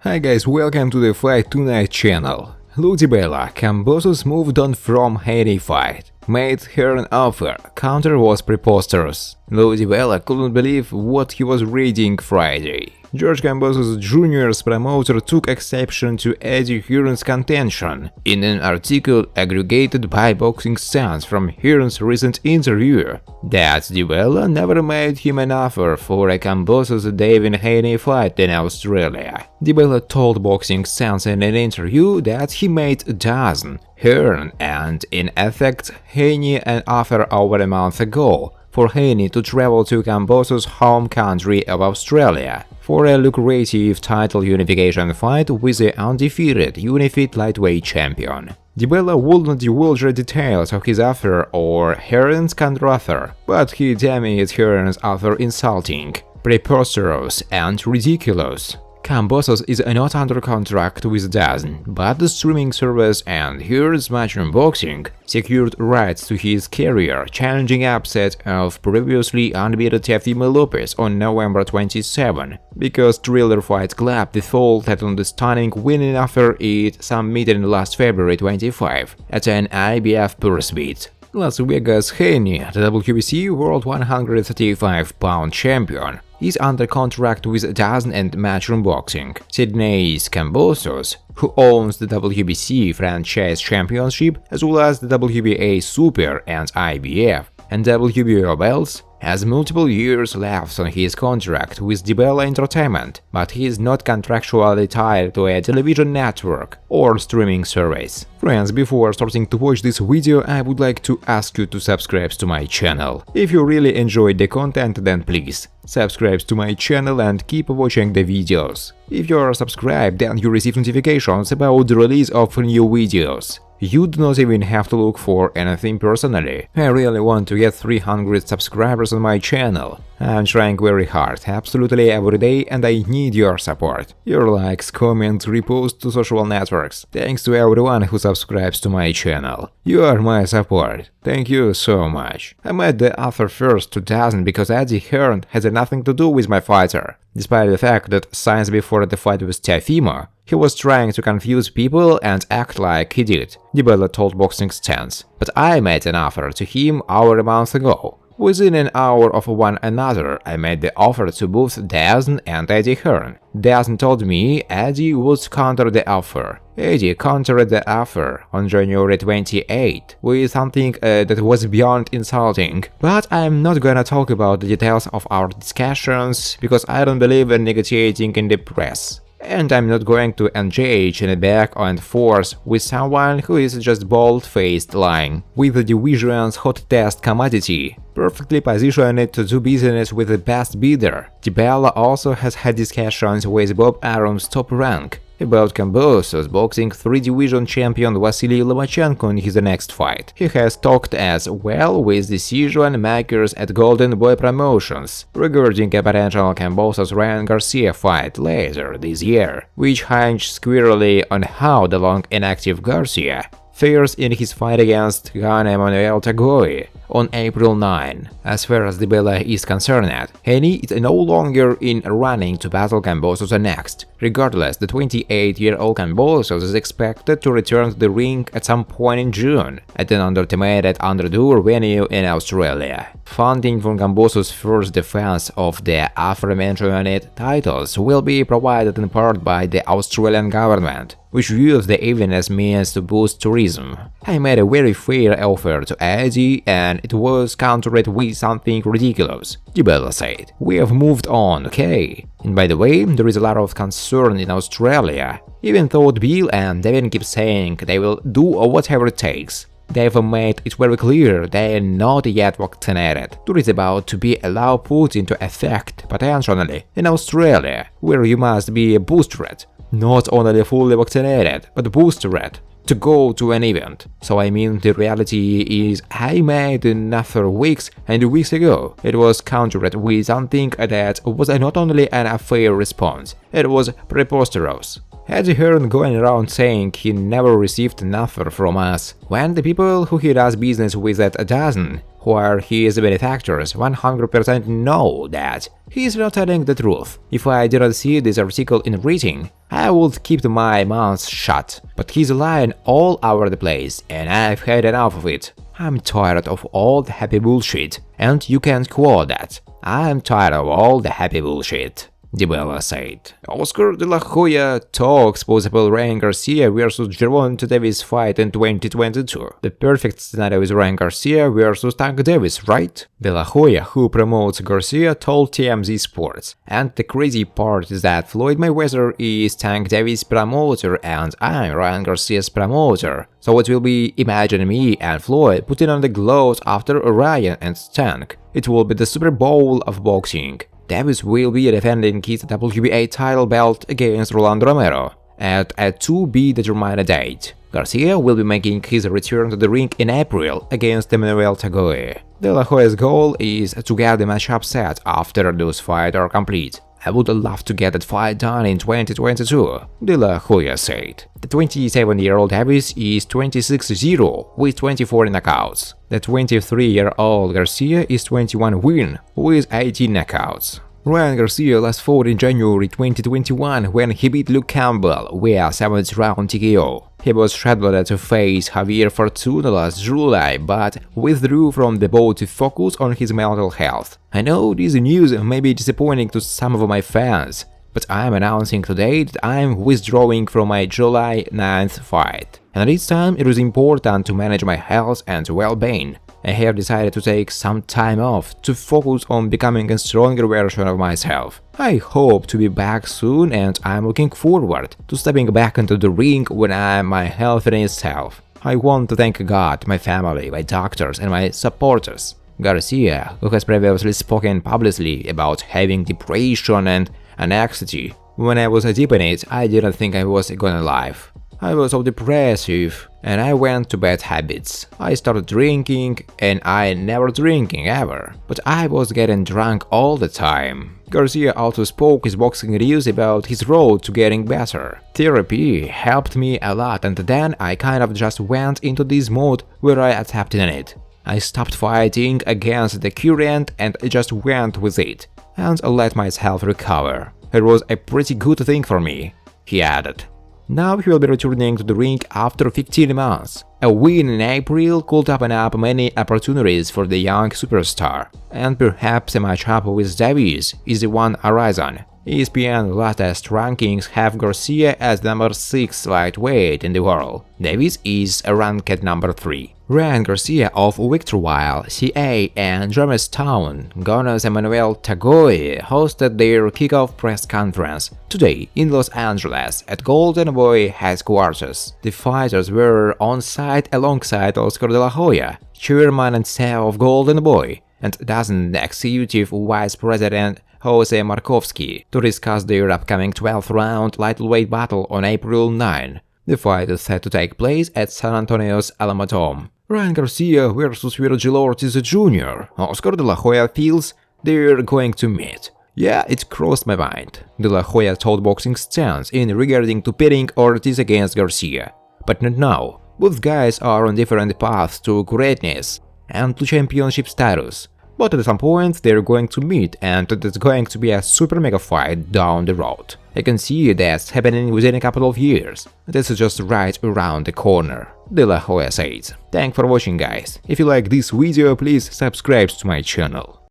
Hi guys, welcome to the Fight Tonight channel. DiBella, Kambosos moved on from Haney fight, made her an offer, counter was Preposterous. DiBella couldn't believe what he was reading Friday. Kambosos Jr.'s promoter took exception to Eddie Hearn's contention in an article aggregated by Boxing Sense from Hearn's recent interview that DiBella never made him an offer for a Kambosos-Devin Haney fight in Australia. DiBella told Boxing Sense in an interview that he made DAZN, Hearn and, in effect, Haney an offer over a month ago for Haney to travel to Kambosos' home country of Australia for a lucrative title unification fight with the undefeated unified lightweight champion. DiBella wouldn't divulge the details of his offer or Hearn's counteroffer, but he deemed Hearn's offer insulting, preposterous, and ridiculous. Kambosos is not under contract with DAZN, but the streaming service and Hearn's Matchroom Boxing secured rights to his career, challenging upset of previously unbeaten Teofimo Lopez on November 27, because Triller Fight Club defaulted on the stunning winning offer it submitted last February 25 at an IBF purse bid. Las Vegas Haney, the WBC World 135-pound champion, is under contract with DAZN and Matchroom Boxing. Sydney's Kambosos, who owns the WBC franchise championship as well as the WBA Super and IBF and WBO belts, has multiple years left on his contract with DiBella Entertainment, but he is not contractually tied to a television network or streaming service. Friends, before starting to watch this video, I would like to ask you to subscribe to my channel. If you really enjoyed the content, then please subscribe to my channel and keep watching the videos. If you are subscribed, then you receive notifications about the release of new videos. You do not even have to look for anything personally. I really want to get 300 subscribers on my channel. I'm trying very hard, absolutely every day, and I need your support. Your likes, comments, reposts to social networks. Thanks to everyone who subscribes to my channel. You are my support. Thank you so much. I made the offer first to DAZN because Eddie Hearn has nothing to do with my fighter. Despite the fact that signs before the fight with Teofimo, he was trying to confuse people and act like he did, DiBella told Boxing Sense. But I made an offer to him over a month ago. Within an hour of one another, I made the offer to both DAZN and Eddie Hearn. DAZN told me Eddie would counter the offer. Eddie countered the offer on January 28 with something that was beyond insulting. But I'm not gonna talk about the details of our discussions because I don't believe in negotiating in the press. And I'm not going to engage in a back and forth with someone who is just bold-faced lying. With the division's hot test commodity perfectly positioned to do business with the best bidder, DiBella also has had discussions with Bob Arum's top rank about Kambosos boxing 3-division champion Vasiliy Lomachenko in his next fight. He has talked as well with decision makers at Golden Boy Promotions regarding a potential Kambosos Garcia fight later this year, which hinged squarely on how the long inactive Garcia fares in his fight against Juan Emmanuel Tagoe on April 9. As far as DiBella is concerned, Haney is no longer in running to battle Kambosos next. Regardless, the 28-year-old Kambosos is expected to return to the ring at some point in June at an underestimated underdoor venue in Australia. Funding for Kambosos' first defense of the aforementioned titles will be provided in part by the Australian government, which views the event as means to boost tourism. I made a very fair offer to Eddie and it was countered with something ridiculous, DiBella said. We have moved on, okay? And by the way, there is a lot of concern in Australia. Even though Bill and Devin keep saying they will do whatever it takes, they have made it very clear they are not yet vaccinated. There is about to be a law put into effect, potentially, in Australia, where you must be boosted, not only fully vaccinated, but boosted, to go to an event. So I mean, the reality is I made an offer weeks and weeks ago. It was countered with something that was not only an unfair response, it was preposterous. Eddie Hearn going around saying he never received an offer from us, when the people who he does business with at DAZN, where his benefactors 100% know that he is not telling the truth. If I didn't see this article in writing, I would keep my mouth shut. But he's lying all over the place, and I've had enough of it. I'm tired of all the happy bullshit, and you can't quote that. I'm tired of all the happy bullshit, DiBella said. Oscar de la Hoya talks possible Ryan Garcia vs Gervonta Davis fight in 2022. The perfect scenario is Ryan Garcia vs Tank Davis, right? De la Hoya, who promotes Garcia, told TMZ Sports. And the crazy part is that Floyd Mayweather is Tank Davis' promoter and I'm Ryan Garcia's promoter. So it will be imagine me and Floyd putting on the gloves after Ryan and Tank. It will be the Super Bowl of boxing. Davis will be defending his WBA title belt against Rolando Romero at a to-be-determined date. Garcia will be making his return to the ring in April against Emmanuel Tagoe. De La Hoya's goal is to get the matchup set after those fights are complete. I would love to get that fight done in 2022, De La Hoya said. The 27-year-old Davis is 26-0 with 24 knockouts. The 23-year-old Garcia is 21 win with 18 knockouts. Ryan Garcia last fought in January 2021 when he beat Luke Campbell via 7th round TKO. He was scheduled to face Javier Fortuna last July, but withdrew from the bout to focus on his mental health. I know this news may be disappointing to some of my fans, but I am announcing today that I am withdrawing from my July 9th fight. And this time it was important to manage my health and well-being. I have decided to take some time off to focus on becoming a stronger version of myself. I hope to be back soon and I'm looking forward to stepping back into the ring when I'm my healthiest self. I want to thank God, my family, my doctors and my supporters. Garcia, who has previously spoken publicly about having depression and anxiety. When I was deep in it, I didn't think I was gonna live. I was so depressive and I went to bad habits. I started drinking and I never drinking ever, but I was getting drunk all the time. Garcia also spoke his boxing reviews about his road to getting better. Therapy helped me a lot and then I kind of just went into this mode where I accepted it. I stopped fighting against the current and just went with it and let myself recover. It was a pretty good thing for me, he added. Now he will be returning to the ring after 15 months. A win in April could open up many opportunities for the young superstar, and perhaps a matchup with Davis is the one horizon. ESPN latest rankings have Garcia as number 6 lightweight in the world. Davis is ranked number 3. Ryan Garcia of Victorville, CA and Jamestown, Ghana's Emmanuel Tagoe hosted their kickoff press conference today in Los Angeles at Golden Boy headquarters. The fighters were on site alongside Oscar de la Hoya, chairman and CEO of Golden Boy, and DAZN Executive Vice President Jose Markovsky to discuss their upcoming 12th round lightweight battle on April 9. The fight is set to take place at San Antonio's Alamodome. Ryan Garcia vs Vasiliy Lomachenko Jr. Oscar de la Hoya feels they're going to meet. Yeah, it crossed my mind. De la Hoya told Boxing Stance in regarding to pitting Ortiz against Garcia. But not now. Both guys are on different paths to greatness and to championship status. But at some point they're going to meet and it's going to be a super mega fight down the road. I can see that's happening within a couple of years. This is just right around the corner, De La Hoya says. Thanks for watching guys. If you like this video, please subscribe to my channel.